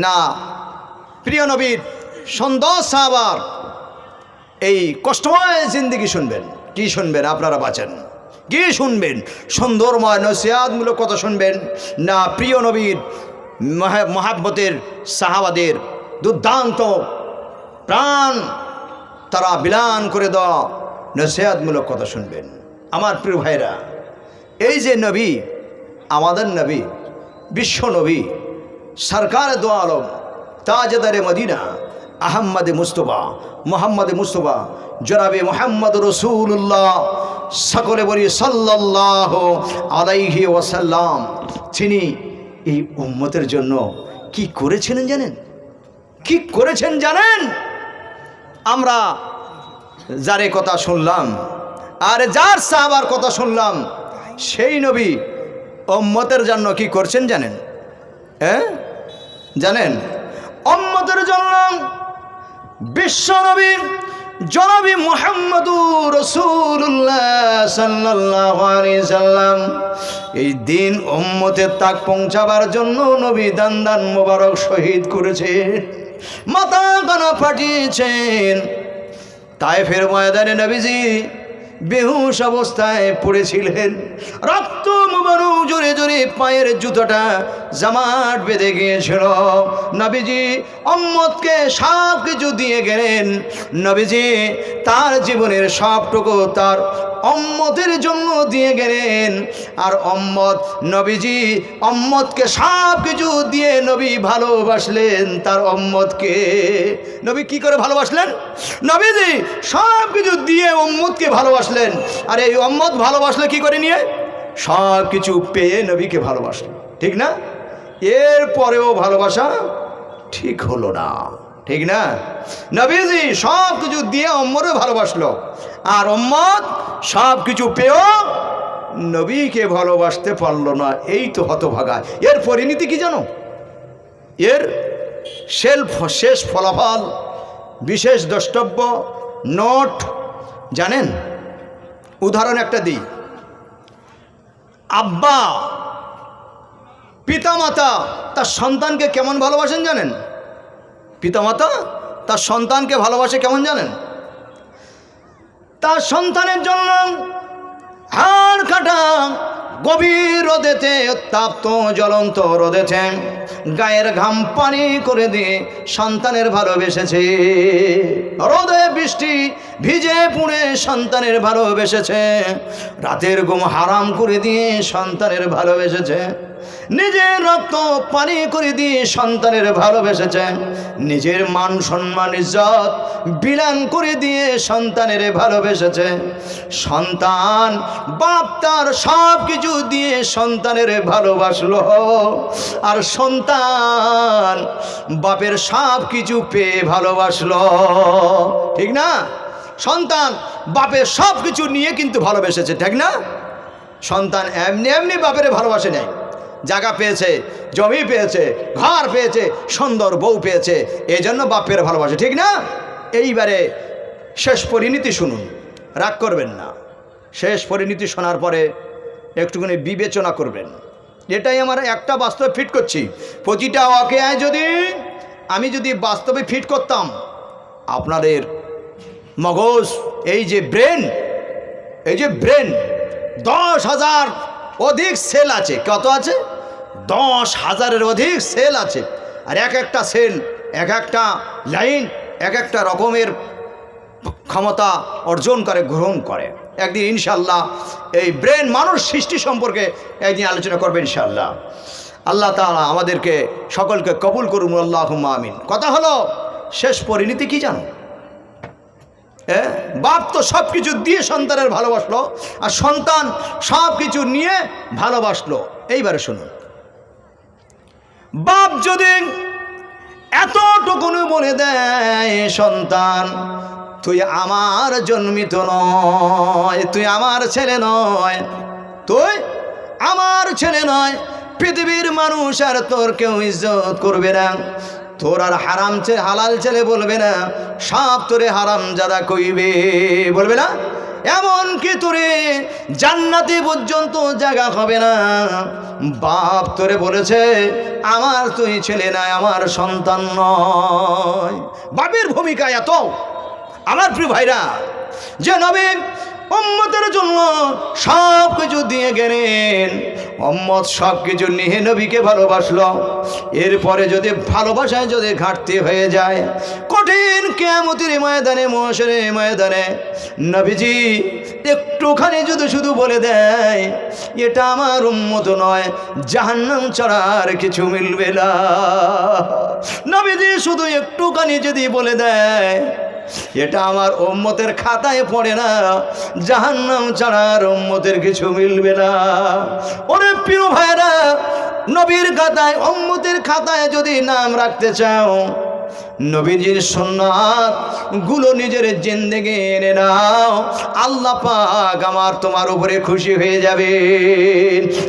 না? প্রিয় নবীর সুন্দর সাহাবার এই কষ্টময় জিন্দেগি শুনবেন। কি শুনবেন? আপনারা বাঁচেন। কি শুনবেন? সুন্দরময় নসিহতমূলক কথা শুনবেন না প্রিয় নবীর মহাব্বতের সাহাবাদের দুর্দান্ত প্রাণ তারা বিলান করে দেওয়া নসিহতমূলক কথা শুনবেন? আমার প্রিয় ভাইরা, এই যে নবী, আমাদের নবী, বিশ্ব নবী, সরকার দো আলম, তাজদারে মদিনা, আহম্মদ মুস্তফা, মোহাম্মদ মুস্তফা, জনাবে মোহাম্মদ রসুল্লাহ, সকলে বলি সাল্লাল্লাহু আলাইহি ওয়াসাল্লাম, তিনি এই উম্মতের জন্য কি করেছিলেন জানেন? কি করেছেন জানেন? আমরা যারে কথা শুনলাম আর যার সাহাবার কথা শুনলাম, সেই নবী উম্মতের জন্য কি করছেন জানেন? জানেন? উম্মতের জন্য বিশ্ব নবী জনাবি মুহাম্মদুর রাসূলুল্লাহ সাল্লাল্লাহু আলাইহি সাল্লাম এই দিন উম্মতের তাক পৌঁছাবার জন্য নবী দান মোবারক শহীদ করেছেন, মাথা কানা ফাটিয়েছেন। তায়েফের ময়দানে নবীজি বেহুশ অবস্থায় পড়েছিলেন। রক্ত মুবারক জোরে জোরে পায়ের জুতোটা জামাট বেঁধে গিয়েছিল। নবীজি উম্মতকে সব কিছু দিয়ে গেলেন। নবীজি তার জীবনের সবটুকু তার উম্মতের জন্য দিয়ে গেলেন। আর নবীজি উম্মতকে সব কিছু দিয়ে নবী ভালোবাসলেন তার উম্মতকে। নবী কি করে ভালোবাসলেন? নবীজি সব কিছু দিয়ে উম্মতকে ভালোবাসলেন। আর এই উম্মত ভালোবাসলে কি করে নিয়ে? সব কিছু পেয়ে নবীকে ভালোবাসলেন, ঠিক না? এরপরেও ভালোবাসা ঠিক হলো না, ঠিক না? নবীজি সব কিছু দিয়ে উম্মতকে ভালোবাসলো, আর উম্মত সব কিছু পেয়েও নবীকে ভালোবাসতে পারলো না। এই তো হতভাগা। এর পরিণতি কি জানো? এর শেষ ফলাফল, বিশেষ দ্রষ্টব্য, নোট জানেন? উদাহরণ একটা দিই। আব্বা পিতামাতা তার সন্তানকে কেমন ভালোবাসেন জানেন? পিতামাতা তার সন্তানকে ভালোবাসে কেমন জানেন? তার সন্তানের জন্য হাড় কাটা গভীর রোদেতে, উত্তাপ্ত জ্বলন্ত রোদেতে গায়ের ঘাম পানি করে দিয়ে সন্তানের ভালোবেসেছে। রোদে বৃষ্টি ভিজে পুড়ে সন্তানের ভালোবেসেছে। রাতের ঘুম হারাম করে দিয়ে সন্তানের ভালোবেসেছে। নিজের রক্ত পানি করে দিয়ে সন্তানের ভালোবেসেছে। নিজের মান সম্মান ইজ্জত বিলান করে দিয়ে সন্তানের ভালোবেসেছে। সন্তান বাপ তার সব কিছু দিয়ে সন্তানের ভালোবাসলো, আর সন্তান বাপের সব কিছু পেয়ে ভালোবাসলো, ঠিক না? সন্তান বাপের সব কিছু নিয়ে কিন্তু ভালোবেসেছে, ঠিক না? সন্তান এমনি এমনি বাপের ভালোবাসে নাই। জায়গা পেয়েছে, জমি পেয়েছে, ঘর পেয়েছে, সুন্দর বউ পেয়েছে, এই জন্য বাপের ভালোবাসে, ঠিক না? এইবারে শেষ পরিণতি শুনুন, রাগ করবেন না। শেষ পরিণতি শোনার পরে একটুখানি বিবেচনা করবেন। এটাই আমার একটা বাস্তবে ফিট করছি। প্রতিটা ওয়াকিয়ায় আমি যদি বাস্তবে ফিট করতাম, আপনাদের মগজ, এই যে ব্রেন 10,000 অধিক সেল আছে। কত আছে? 10,000-এর অধিক সেল আছে। আর এক একটা সেল, এক একটা লাইন, এক একটা রকমের ক্ষমতা অর্জন করে, গ্রহণ করে। একদিন ইনশাআল্লাহ এই ব্রেন মানুষ সৃষ্টি সম্পর্কে একদিন আলোচনা করবে ইনশাআল্লাহ। আল্লাহ তাআলা আমাদেরকে সকলকে কবুল করুন, আল্লাহুম্মা আমিন। কথা হলো, শেষ পরিণতি কি জানো? বাপ তো সব কিছু দিয়ে সন্তানের ভালোবাসলো, আর সন্তান সব কিছু নিয়ে ভালোবাসলো। এইবারে শুনুন, বাপ যদি এতটুকুনি বলে দেয়, সন্তান তুই আমার জন্মিত নয়, তুই আমার ছেলে নয়, তুই আমার ছেলে নয়, পৃথিবীর মানুষ আর তোর কেউ ইজ্জত করবে না, তোর আর হালাল ছেলে বলবে না, সব তোরে হারাম জাদা কইবে, বলবে না? এমনকি তোরে জান্নাতে পর্যন্ত জায়গা হবে না। বাপ তোরে বলেছে আমার তুই ছেলে নয়, আমার সন্তান নয়। বাপের ভূমিকা এত, আমার প্রিয় ভাইরা, যে নবী উম্মতের জন্য সব কিছু দিয়ে গেলেন, উম্মত সব কিছু নিয়ে নবীকে ভালোবাসলো। এরপরে যদি ভালোবাসায় যদি ঘাটতি হয়ে যায়, কঠিন কিয়ামতের ময়দানে, মহশরের ময়দানে নবীজি একটুখানি যদি শুধু বলে দেয় এটা আমার উম্মত নয়, জাহান্নাম ছাড়া আর কিছু মিলবে না। নবীজি শুধু একটুখানি যদি বলে দেয় এটা আমার উম্মতের খাতায় পড়ে না, জাহান্নাম ছাড়া আর উম্মতের কিছু মিলবে না। ওরে প্রিয় ভাইরা, নবীর খাতায়, উম্মতের খাতায় যদি নাম রাখতে চাও, নবীজির সুন্নাত গুলো নিজের জিন্দেগি এনে নাও, আল্লাহ পাক আমার তোমার উপরে খুশি হয়ে যাবে।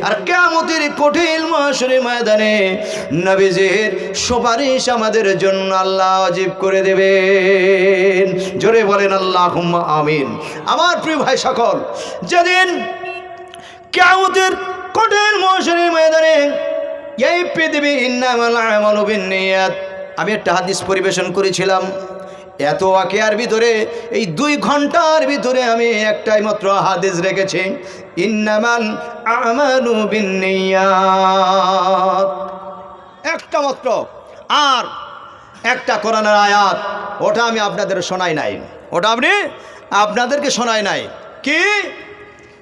আর কিয়ামতের কঠিন মাহশরের ময়দানে নবীজির সুপারিশ আমাদের জন্য আল্লাহ ওয়াজিব করে দেবেন। জোরে বলেন আল্লাহুম্মা আমিন। আমার প্রিয় ভাই সকল, যেদিন কিয়ামতের কঠিন মাহশরের ময়দানে এই পৃথিবী ইন্নামাল আমালু বিন্নিয়াত, আমি একটা হাদিস পরিবেশন করেছিলাম, এত ওয়াকিয়ার ভিতরে এই 2 ঘন্টার ভিতরে আমি একটাই মাত্র হাদিস রেখেছি, ইন্নামাল আমালু বিন্নিয়াত, একটা মাত্র। আর একটা কোরআনের আয়াত, ওটা আমি আপনাদের শোনাই নাই, ওটা আপনাদেরকে শোনাই নাই। কি?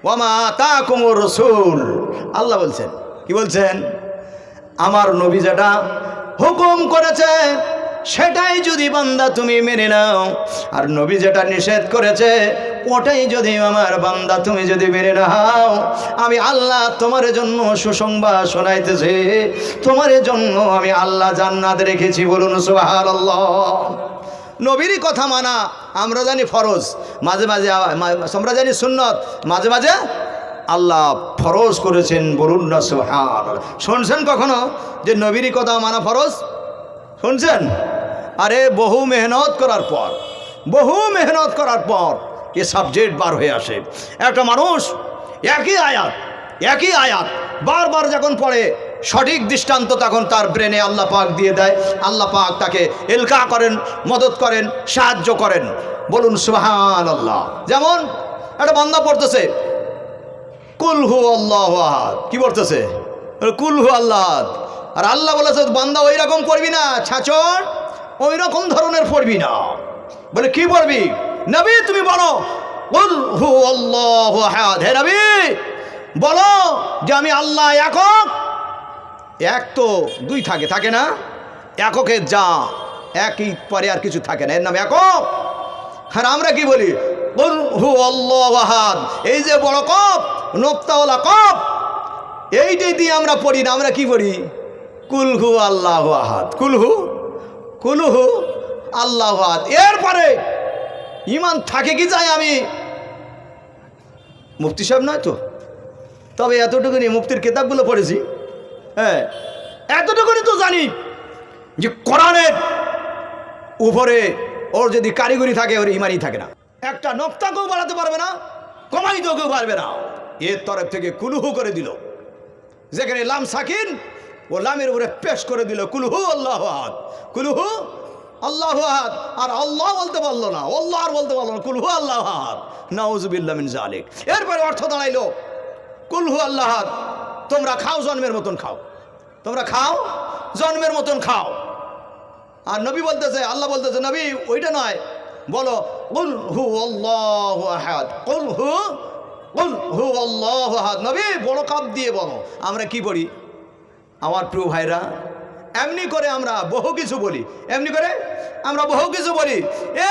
ওয়ামা আতাকুমুর রাসূল, আল্লাহ বলছেন, কি বলছেন? আমার নবী যেটা হুকুম করেছে সেটাই যদি বান্দা তুমি মেনে নাও, আর নবী যেটা নিষেধ করেছে ওটাই যদি আমার বান্দা তুমি যদি মেনে নাও, আমি আল্লাহ তোমার জন্য সুসংবাদ শোনাইতেছি, তোমার জন্য আমি আল্লাহ জান্নাত রেখেছি। বলুন সুবহানাল্লাহ। নবীরই কথা মানা আমরা জানি ফরজ, মাঝে মাঝে আমরা জানি সুন্নত, মাঝে মাঝে আল্লাহ ফরজ করেছেন। বলুন না সুবহানাল্লাহ। শুনছেন কখনো যে নবীরই কথা মানা ফরজ? শুনছেন? আরে বহু মেহনত করার পর এ সাবজেক্ট বার হয়ে আসে। একটা মানুষ একই আয়াত বারবার যখন পড়ে সঠিক দৃষ্টান্ত তখন তার ব্রেনে আল্লাহ পাক দিয়ে দেয়। আল্লাহ পাক তাকে এলকা করেন, মদত করেন, সাহায্য করেন। বলুন সুবহানাল্লাহ। যেমন একটা বান্দা পড়তেছে কুল হু আল্লাহু আহাদ, কি পড়তেছে? কুল হু আল্লাহ আহাদ। আর আল্লাহ বলেছে বান্দা ওই রকম পড়বি না, ছাচর ওই রকম ধরনের পড়বি না। বলে কি পড়বি? নবী তুমি বলো কুল হু আল্লাহু আহাদ। হে নবী বলো যে আমি আল্লাহ একক। এক তো 2 থাকে না, এককের যা একই পরে আর কিছু থাকে না, এর নাম একক। আর আমরা কি বলি? কুল হু আল্লাহু আহাদ। এই যে বড় কফ, নোক্তাওয়ালা কফ, এইটাই দিয়ে আমরা পড়ি না, আমরা কি পড়ি? কুল হু আল্লাহু আহাদ, কুল হু আল্লাহু আহাদ। এরপরে ইমান থাকে কি যায়? আমি মুফতি সাহেব নয় তো, তবে এতটুকুনি মুফতির কিতাবগুলো পড়েছি, হ্যাঁ এতটুকুনি তো জানি যে কোরআনের উপরে ওর যদি কারিগরি থাকে ওর ইমানই থাকে না। একটা নক্তাকেও বাড়াতে পারবে না, কমাইতেও কেউ পারবে না। এর তরফ থেকে কুলহু করে দিল, যেখানে লাম সাকিন ও লামের উপরে পেশ করে দিল কুলহু আল্লাহু আহাদ, কুলহু আল্লাহু আহাদ। আর আল্লাহ বলতে পারলো না, আল্লাহ আর বলতে পারলো না, কুলহু আল্লাহু আহাদ। নাউজুবিল্লাহ মিন যালিক। এরপরে অর্থ দাঁড়াইলো কুলহু আল্লাহু আহাদ, তোমরা খাও জন্মের মতন খাও, তোমরা খাও জন্মের মতন খাও। আর নবী বলতেছে, আল্লাহ বলতেছে নবী ওইটা নয়, বলো কুল হু আল্লাহু আহাদ, কুল হু আল্লাহু আহাদ। নবী বড় কাপ দিয়ে বলো। আমরা কি পড়ি আমার প্রিয় ভাইরা? এমনি করে আমরা বহু কিছু বলি,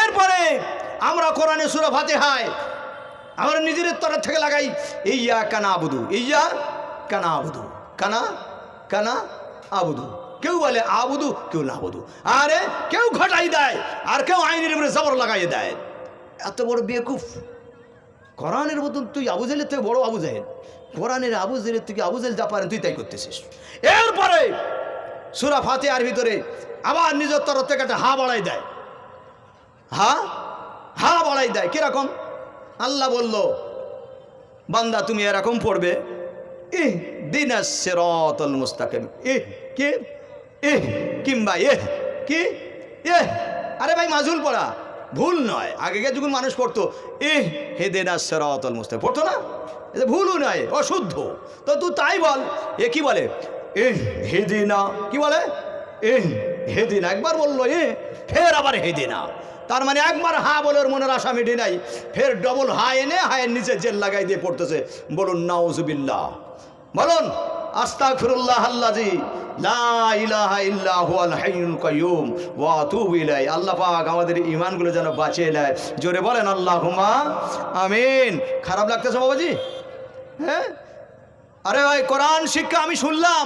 এরপরে আমরা কোরআনে সূরা ফাতিহায় আমরা নিজের তরফ থেকে লাগাই ইয়া কানা আবুদু, ইয়া কানা আবুদু, কানা আবুদু। কেউ বলে আবুদু, কেউ না আবুদু। আরে কেউ ঘটাই দেয় আর কেউ আইনের উপরে জবর লাগাইয়ে দেয়। এত বড় বেকুফ! কোরআনের মতন তুই আবু জেহেলের থেকে বড় আবু জেহেল, কোরআনের আবু জেহেলের থেকে আবু জেহেল যা পারেন তুই তাই করতেছিস। এরপরে সূরা ফাতিহার ভিতরে আবার নিজের তরফ থেকে একটা হা বাড়াই দেয়, হা বাড়াই দেয়। কিরকম? আল্লাহ বলল বান্দা তুমি এরকম পড়বে ইহদিনাস সিরাতাল মুস্তাকিম। কি কিংবা কি আরে ভাই মাজুল পড়া ভুল নয়। আগেকার যখন মানুষ পড়তো ইহদিনাস সিরাতাল মুস্তাকিম, পড়তো না? এটা ভুলও নয়, অশুদ্ধ। তো তুই তাই বল। কি বলে? হেদিনা। কি বলে? হেদিনা। একবার বললো ফের আবার হেদিনা। তার মানে একবার হা বলে ওর মনের আশা মিটে নাই, ফের ডবল হা এনে হায়ের নিচে জেল লাগাই দিয়ে পড়তেছে। বলুন নাউজুবিল্লাহ, বলুন আস্তাগফিরুল্লাহ আল্লাযী লা ইলাহা ইল্লা হুয়াল হাইয়ুল কাইয়্যুম ওয়া আতুবু ইলাইহি। আল্লাহ পাক আমাদের ঈমানগুলো যেন বাঁচিয়ে নেয়। জোরে বলেন আল্লাহুম্মা আমিন। খারাপ লাগতেছে বাবাজি? হ্যাঁ, আরে ভাই কোরআন শিক্ষা আমি শুনলাম,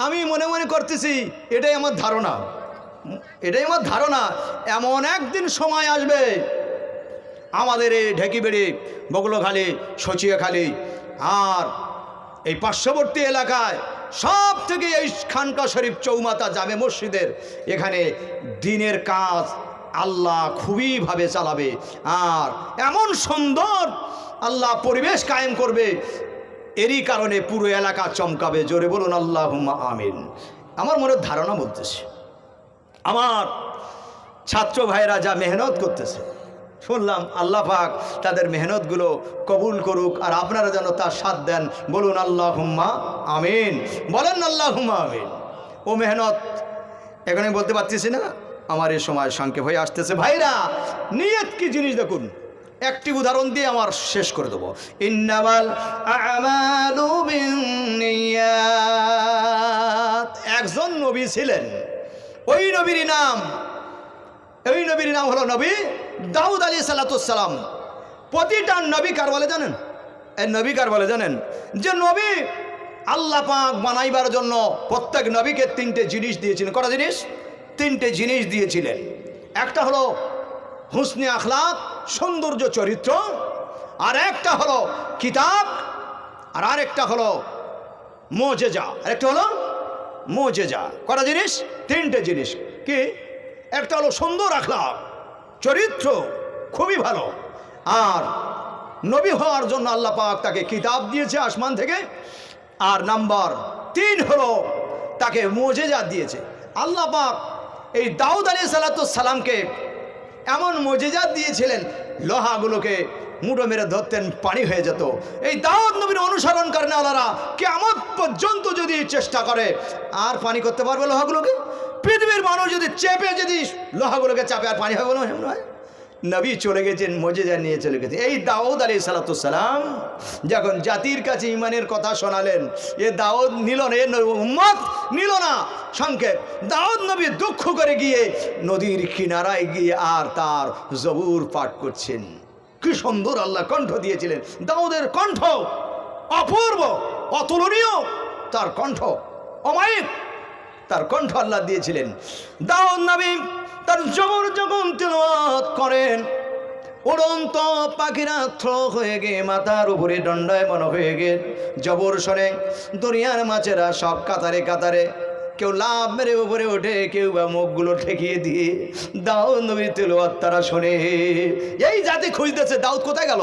আমি মনে মনে করতেছি এটাই আমার ধারণা, এমন একদিন সময় আসবে আমাদের এই ঢেকিবেড়ি, বগলখালি, সচিয়াখালী আর এই পার্শ্ববর্তী এলাকায় সব থেকে এই খানকা শরীফ চৌমাথা জামে মসজিদের এখানে দিনের কাজ আল্লাহ খুবইভাবে চালাবে। আর এমন সুন্দর আল্লাহ পরিবেশ কায়েম করবে, এরই কারণে পুরো এলাকা চমকাবে। জোরে বলুন আল্লাহুম্মা আমিন। আমার মনের ধারণা বলতেছি, আমার ছাত্র ভাইরা যা মেহনত করতেছে শুনলাম, আল্লাহ পাক তাদের মেহনতগুলো কবুল করুক, আর আপনারা যেন তার সাথ দেন। বলুন আল্লাহুম্মা আমিন, বলেন আল্লাহুম্মা আমিন। ও মেহনত এখানে বলতে পারতেছি না, আমার এই সময় সংক্ষেপ হয়ে আসতেছে। ভাইরা, নিয়ত কি জিনিস দেখুন, একটি উদাহরণ দিয়ে আমার শেষ করে দেবো। ইন্নামাল আমালু বিন্নিয়াত। একজন নবী ছিলেন, ওই নবীর নাম হলো নবী দাউদ আলাইহিস সালাম। প্রতিটা নবী কার বলে জানেন? এই নবী কার বলে জানেন? যে নবী আল্লাহ পাক বানাইবার জন্য প্রত্যেক নবীকে তিনটে জিনিস দিয়েছিলেন। কটা জিনিস? তিনটে জিনিস দিয়েছিলেন। একটা হলো হুসনে আখলাক, সৌন্দর্য চরিত্র, আর একটা হলো কিতাব, আর আরেকটা হলো মুজিজা। আরেকটা হলো মুজিজা। কটা জিনিস? তিনটে জিনিস। কি? একটা হলো সুন্দর আখলাক, চরিত্র খুবই ভালো, আর নবী হওয়ার জন্য আল্লাহ পাক তাকে কিতাব দিয়েছে আসমান থেকে। আর নাম্বার 3 হলো তাকে মুজিজা দিয়েছে। আল্লাহ পাক এই দাউদ আলাইহিস সালামকে এমন মুজিজা দিয়েছিলেন, লোহাগুলোকে মুঠো মেরে ধরতেন, পানি হয়ে যেত। এই দাউদ নবীর অনুসরণ করেন আল্লাহরা কিয়ামত পর্যন্ত যদি চেষ্টা করে, আর পানি করতে পারবে লোহাগুলোকে? পৃথিবীর মানুষ যদি চেপে, যদি লোহাগুলোকে চাপে, আর পানি হবে বলে মনে হয়? নবী চলে গেছেন, মুজিজা নিয়ে চলে গেছেন। এই দাউদ আলাইহিস সালাম যখন জাতির কাছে ঈমানের কথা শোনালেন, এ দাউদ নিল না, এ উম্মত নিল না। সংক্ষেপ, দাউদ নবী দুঃখ করে গিয়ে নদীর কিনারায় গিয়ে আর তার জবুর পাঠ করছেন। কি সুন্দর আল্লাহ কণ্ঠ দিয়েছিলেন! দাউদের কণ্ঠ অপূর্ব, অতুলনীয়, তার কণ্ঠ অমায়িক, তার কণ্ঠ আল্লাহ দিয়েছিলেন। দাউদ নবী তার জবর যখন তিলাওয়াত করেন, উড়ন্ত পাখিরা থ্রো হয়ে গিয়ে মাথার উপরে দণ্ডায়মান হয়ে গিয়ে জবর শোনে। দরিয়ার মাছেরা সব কাতারে কাতারে, কেউ লাভ মেরে উপরে ওঠে, কেউ বা মুখগুলো ঠেকিয়ে দিয়ে দাউদ নবীর তিলাওয়াত তারা শোনে। এই জাতি খুঁজতেছে দাউদ কোথায় গেল,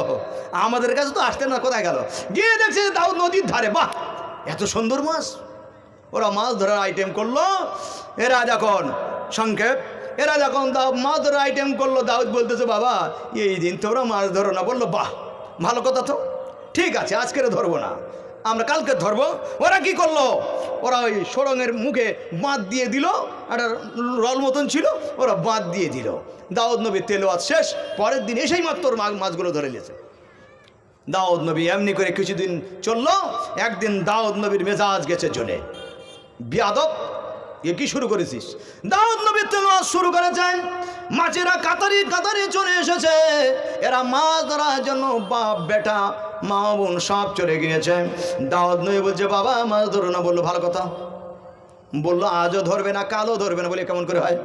আমাদের কাছে তো আসতে না, কোথায় গেল? গিয়ে দেখছে দাউদ নদীর ধারে, বাহ এত সুন্দর মাছ। ওরা মাছ ধরার আইটেম করলো। এরা যখন সংক্ষেপ, এরা যখন মাছ ধরার আইটেম করলো, দাউদ বলতেছে, বাবা এই দিন তো ওরা মাছ ধরো না। বললো, বাহ ভালো কথা তো, ঠিক আছে আজকের ধরবো না, আমরা কালকে ধরবো। ওরা কি করলো? ওরা ওই সুড়ঙ্গের মুখে বাঁধ দিয়ে দিল, একটা রল মতন ছিল, ওরা বাঁধ দিয়ে দিল। দাউদ নবীর তেলাওয়াত শেষ, পরের দিন এসেই মাত্র মাছগুলো ধরে নিয়েছে। দাউদ নবী এমনি করে কিছুদিন চললো। একদিন দাউদ নবীর মেজাজ গেছে চলে, বিয়াদব এ কি শুরু করেছিস? দাউদ নবী তেলাওয়াত শুরু করেছেন, মাছেরা কাতারি কাতারি চলে এসেছে। এরা মাছ ধরার জন্য বাপ বেটা মা বোন সব চলে গিয়েছে। দাউদ নবী বলছে, বাবা মাছ ধরো না। বললো, ভালো কথা। বললো, আজও ধরবে না, কালও ধরবে না। বলে, কেমন করে হয়?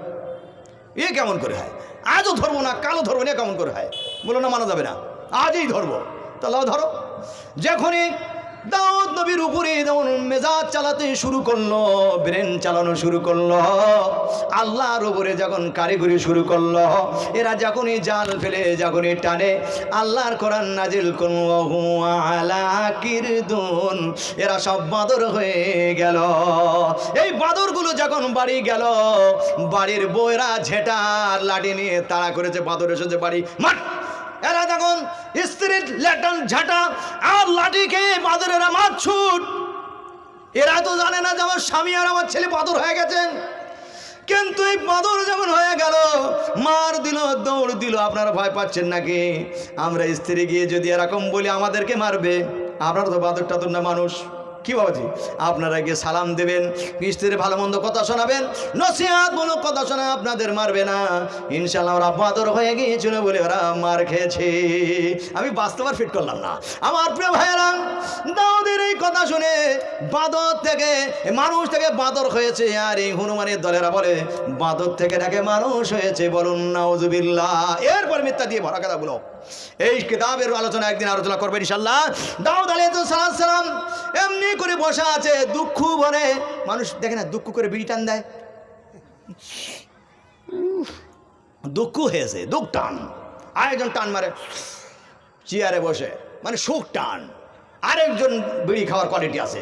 এ কেমন করে হয়? আজও ধরবো না, কালও ধরবো না, কেমন করে হয়? বললো, না মানা যাবে না, আজই ধরবো। তাহলে ধরো। যখনই দাউদ নবীর উপরে যেমন মেজাজ চালাতে শুরু করলো, ব্রেন চালানো শুরু করলো, আল্লাহর উপরে যখন কারিগরি শুরু করলো, এরা যখনই জাল ফেলে, যখনই টানে, আল্লাহর কোরআন নাজিল করলো, আলা কিরদুন, এরা সব বাদর হয়ে গেল। এই বাদরগুলো যখন বাড়ি গেল, বাড়ির বউরা ঝেঁটার লাঠি নিয়ে তাড়া করেছে, বাদর এসেছে বাড়ি মাঠ। এরা যখন স্ত্রীর লেটান ঝাঁটা আর লাঠি খেয়ে বাদরেরা মাছ ছুট। এরা তো জানে না যে আমার স্বামী আর আমার ছেলে বাদর হয়ে গেছেন। কিন্তু এই বাদর যখন হয়ে গেল, মার দিল, দৌড় দিল। আপনারা ভয় পাচ্ছেন নাকি? আমরা স্ত্রী গিয়ে যদি এরকম বলি আমাদেরকে মারবে, আপনারা তো বাদর টাদর না মানুষ, কি বাবাজি? আপনারা গিয়ে সালাম দেবেন, স্ত্রীর ভালো মন্দ কথা শোনাবেন, নসিহাত মূলক কথা শোনা, আপনাদের মারবে না ইনশাল্লাহ। ওরা বাদর হয়ে গিয়েছিল বলে ওরা মার খেয়েছে। আমি বাস্তবার ফিট করলাম না আমার প্রিয় ভাইয়েরা। দাউদের এই কথা শুনে বাদর থেকে মানুষ থেকে বাদর হয়েছে, আর এই হনুমানের দলেরা বলে বাদর থেকে নাকি মানুষ হয়েছে। বলুন নাউজুবিল্লাহ। এরপর মিথ্যা দিয়ে ভরা কথাগুলো এই কিতাবের আলোচনা একদিন আলোচনা করবেন ইনশাল্লাহ। দাউদ আলাইহিস সালাম এমনি করে বসা আছে, দুঃখ ভরে। মানুষ দেখে না, দুঃখ করে বিড়ি টান দেয়, দুঃখ হয়েছে, দুঃখ টান। আরেকজন টান মারে চেয়ারে বসে, মানে সুখ টান। আরেকজন বিড়ি খাওয়ার কোয়ালিটি আছে,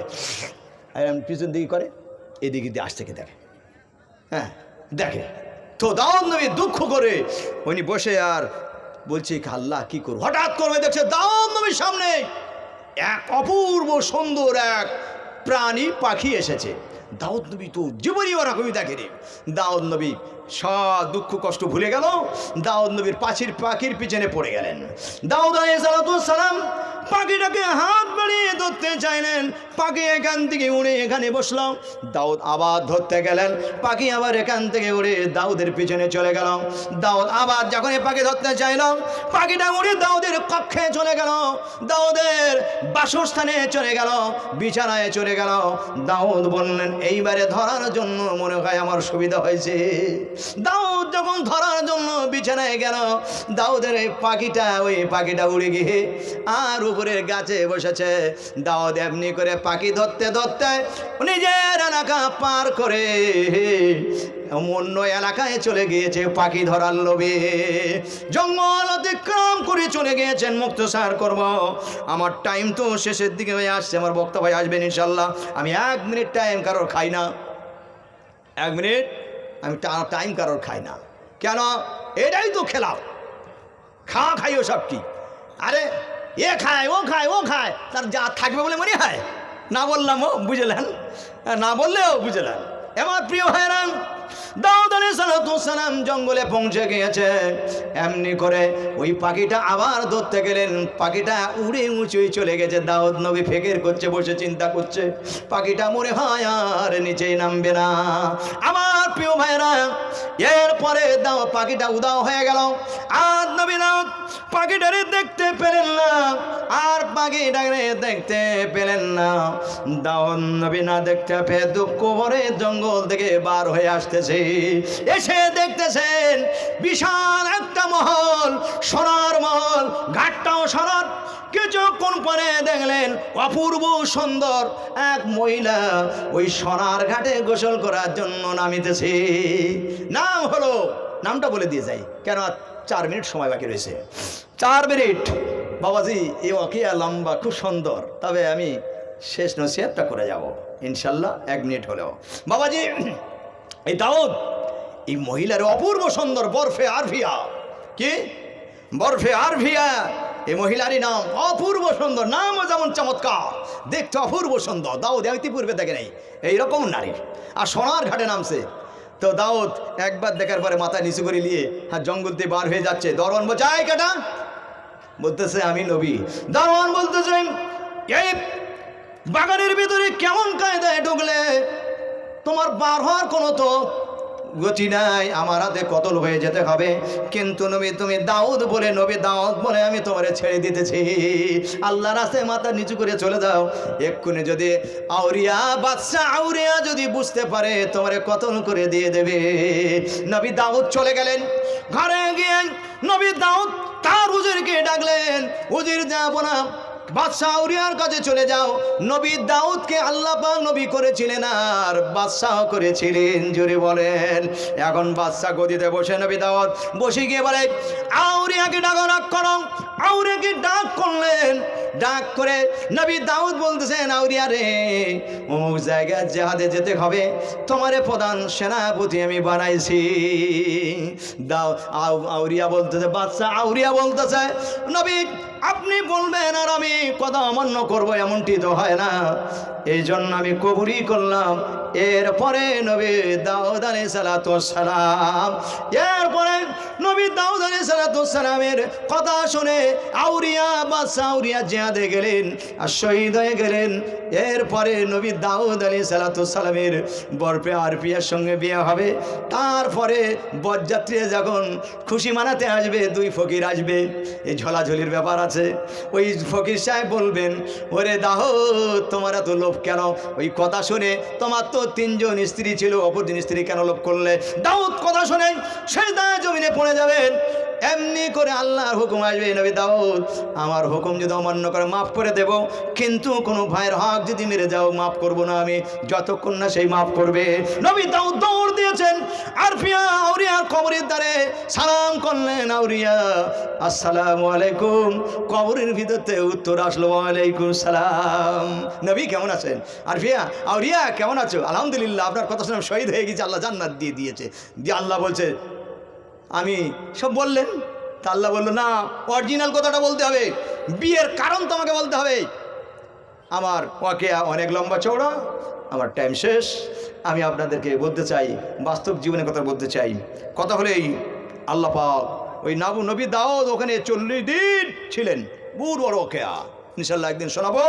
পিছন দিকে করে, এদিকে দিয়ে আসছে কি দেখে, হ্যাঁ দেখে, তো দাউদ নবী দুঃখ করে উনি বসে আর বলছে আল্লাহ কি করব। হঠাৎ করে দেখছে দাউদ নবীর সামনে এক অপূর্ব সুন্দর এক প্রাণী পাখি এসেছে। দাউদ নবী তো জীবনী ওরকমই দেখেনি। দাউদ নবী সব দুঃখ কষ্ট ভুলে গেল। দাউদ নবীর পাখির পিছনে পড়ে গেলেন। দাউদ আলাইহিস সালাম পাখিটাকে হাত বাড়িয়ে ধরতে চাইলেন। পাখি এখান থেকে উড়ে এখানে বসলাম। দাউদ আবার ধরতে গেলেন, পাখি আবার এখান থেকে উড়ে দাউদের পিছনে চলে গেল। দাউদ আবার যখন পাখি ধরতে চাইল, পাখিটা উড়ে দাউদের কক্ষে চলে গেল, দাউদের বাসস্থানে চলে গেল, বিছানায় চলে গেল। দাউদ বললেন এইবারে ধরার জন্য মনে হয় আমার সুবিধা হয়েছে। দাউদ যখন ধরার জন্য বিছানায় গেল, দাউদের ওই পাখিটা উড়ে গিয়ে আর উপরের গাছে বসেছে। দাউদ এমনি করে পাখি ধরতে ধরতে নিজের এলাকা পার করে অন্য এলাকায় চলে গিয়েছে পাখি ধরার লোভে। জঙ্গল অতিক্রম করে চলে গিয়েছেন। মুক্তসার করব, আমার টাইম তো শেষের দিকে হয়ে আসছে। আমার বক্তা ভাই আসবেন ইনশাল্লাহ। আমি 1 মিনিট টাইম কারোর খাই না, 1 মিনিট আমি টাইম কারোর খাই না। কেন? এটাই তো খেলাম, খাই ও সব কি। আরে এ খায় ও খায় ও খায়, তার যা থাকবে বলে মনে হয়। না বললাম ও বুঝলেন, না বললেও বুঝলেন। আমার প্রিয় ভাইরা, দাউদ আলাইহিস সালাম জঙ্গলে পৌঁছে গিয়েছে। এমনি করে ওই পাখিটা আবার ধরতে গেলেন, পাখিটা উড়ে উঁচুই চলে গেছে। দাউদ নবী ফিকির করছে, বসে চিন্তা করছে পাখিটা মনে হয় আর নিচেই নামবে না। আমার প্রিয় ভাইরা, এরপরে পাখিটা উদাও হয়ে গেল। আর নবী দাউদ পাখিটারে দেখতে পেলেন না, আর পাখিটারে দেখতে পেলেন না। দাউদ নবী না দেখতে পেয়ে দুঃখ ভরে জঙ্গল থেকে বার হয়ে আসতেছে। এসে দেখতেছেন বিশাল একটা মহল, সোনার মহল, ঘাটটাও সোনার। কিছুক্ষণ পরে দেখলেন অপূর্ব সুন্দর এক মহিলা ওই সোনার ঘাটে গোসল করার জন্য নামিতেছে। নাম হলো, নামটা বলে দিয়ে যাই কেন 4 মিনিট সময় বাকি রয়েছে। 4 মিনিট বাবাজি, এই ওয়াকিয়া লম্বা, খুব সুন্দর, তবে আমি শেষ নসিহতটা করে যাব ইনশাল্লাহ 1 মিনিট হলেও। বাবাজি, এই দাউদ এই মহিলার অপূর্ব সুন্দর, বরফে আরভিয়া। কি বরফে আরভিয়া এই মহিলারই নাম। অপূর্ব সুন্দর, নামও যেমন চমৎকার, দেখতে অপূর্ব সুন্দর। দাউদ ইতিপূর্বে দেখে নেই এইরকম নারী, আর সোনার ঘাটে নামছে। তো দাউদ একবার দেখার পরে মাথা নিচু করে নিয়ে জঙ্গল দিয়ে বার হয়ে যাচ্ছে। দরওয়ান বলছে আয় কাটা, বলতেছে আমি নবী। দরওয়ান বলতেছে এই বাগানের ভিতরে কেমন কায়দায় ঢুকলে? তোমার বার হওয়ার কোনো তো গতি নাই, আমার হাতে কতল হয়ে যেতে হবে। কিন্তু নবী তুমি দাউদ বলে, নবী দাউদ বলে আমি তোমারে ছেড়ে দিতেছি। আল্লাহর রাস্তায় মাথা নিচু করে চলে যাও। এক্ষুনি যদি আউরিয়া বাদশা আউরিয়া যদি বুঝতে পারে তোমারে কতল করে দিয়ে দেবে। নবী দাউদ চলে গেলেন ঘরে। গিয়ে নবী দাউদ তার উজিরকে ডাকলেন, উজির যাবো না, বাদশাহ আউরিয়ার কাছে চলে যাও। নবী দাউদকে আল্লাহ পাক নবী করেছিলেন আর বাদশাহ করেছিলেন, জোরে বলেন। এখন বাদশাহ গদিতে বসে, নবী দাউদ বসে গিয়ে বলে আউরিয়াকে ডাক করো। আউরিয়াকে ডাক করলেন। ডাক করে নবী দাউদ বলতেছেন আউরিয়া রে, অমুক জায়গায় জেহাদে যেতে হবে, তোমারে প্রধান সেনাপতি আমি বানাইছি। আউরিয়া বলতেছে, বাদশাহ আউরিয়া বলতেছে নবী আপনি বলবেন আর আমি কথা অমান্য করবো, এমনটি তো হয় না, এই জন্য আমি কবুলই করলাম। এরপরে নবী দাউদ আলাইহিস সালাম, এরপরে নবী দাউদ আলাইহিস সালামের কথা শুনে আউরিয়া বাদশাহ আউরিয়া জিহাদে গেলেন আর শহীদ হয়ে গেলেন। এরপরে নবী দাউদ আলাইহিস সালামের বরফে আরপিয়ার সঙ্গে বিয়ে হবে। তারপরে বরযাত্রীরা যখন খুশি মানাতে আসবে, 2 ফকির আসবে, এই ঝোলাঝুলির ব্যাপার আছে। ওই ফকির সাহেব বলবেন ওরে দাউদ তোমার এত লোভ কেন? ওই কথা শুনে তোমার তো 3 জন স্ত্রী ছিল, অপর দিন স্ত্রী কেন লোভ করলে? দাউদ কথা শুনে সেজদায় জমিনে পড়ে যাবেন। এমনি করে আল্লাহর হুকুম আসবে, নবী দাউদ আমার হুকুম যদি অমান্য করে মাফ করে দেব, কিন্তু কোনো ভাইয়ের হক যদি মেরে যাও মাফ করব না আমি, যতক্ষণ না সেই মাফ করবে। নবী দাউদ দৌড় দিয়েছেন আরফিয়া আউরিয়ার কবরের দ্বারে সালাম করলেন। আউরিয়া আসসালামু আলাইকুম, কবরের ভিতরতে উত্তর আসলো ওয়ালাইকুম সালাম। নবী কেমন আছেন? আরফিয়া আউরিয়া কেমন আছো? আলহামদুলিল্লাহ, আপনার কথা শুনে শহীদ হয়ে গেছে, আল্লাহ জান্নাত দিয়ে দিয়েছে। দিয়ে আল্লাহ বলছে আমি সব বললেন। তা আল্লাহ বললো না, অরিজিনাল কথাটা বলতে হবে, বিয়ের কারণ তোমাকে বলতে হবে। আমার ওয়াকিয়া অনেক লম্বা চওড়া, আমার টাইম শেষ। আমি আপনাদেরকে বলতে চাই, বাস্তব জীবনের কথা বলতে চাই। কথা হলেই আল্লাহ পাক ওই নবী দাউদ ওখানে 40 দিন ছিলেন, বুড় বড় ওয়াকিয়া, ইনশাআল্লাহ একদিন শোনাবো।